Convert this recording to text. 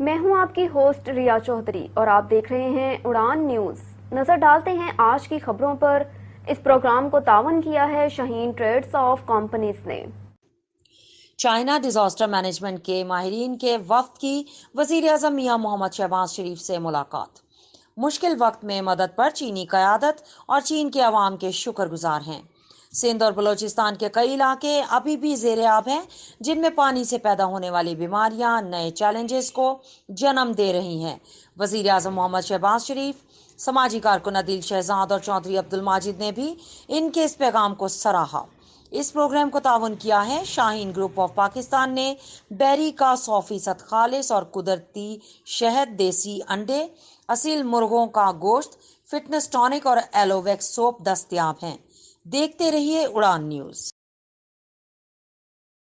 میں ہوں آپ کی ہوسٹ ریا چودھری اور آپ دیکھ رہے ہیں اڑان نیوز۔ نظر ڈالتے ہیں آج کی خبروں پر۔ اس پروگرام کو تعاون کیا ہے شاہین ٹریڈز آف کمپنیز نے۔ چائنا ڈیزاسٹر مینجمنٹ کے ماہرین کے وفد کی وزیر اعظم میاں محمد شہباز شریف سے ملاقات۔ مشکل وقت میں مدد پر چینی قیادت اور چین کے عوام کے شکر گزار ہیں۔ سندھ اور بلوچستان کے کئی علاقے ابھی بھی زیر آب ہیں، جن میں پانی سے پیدا ہونے والی بیماریاں نئے چیلنجز کو جنم دے رہی ہیں۔ وزیر اعظم محمد شہباز شریف، سماجی کارکن عدیل شہزاد اور چودھری عبدالماجد نے بھی ان کے اس پیغام کو سراہا۔ اس پروگرام کو تعاون کیا ہے شاہین گروپ آف پاکستان نے۔ بیری کا 100% خالص اور قدرتی شہد، دیسی انڈے، اصیل مرغوں کا گوشت، فٹنس ٹانک اور ایلو ویکس سوپ دستیاب ہیں۔ دیکھتے رہیے اڑان نیوز۔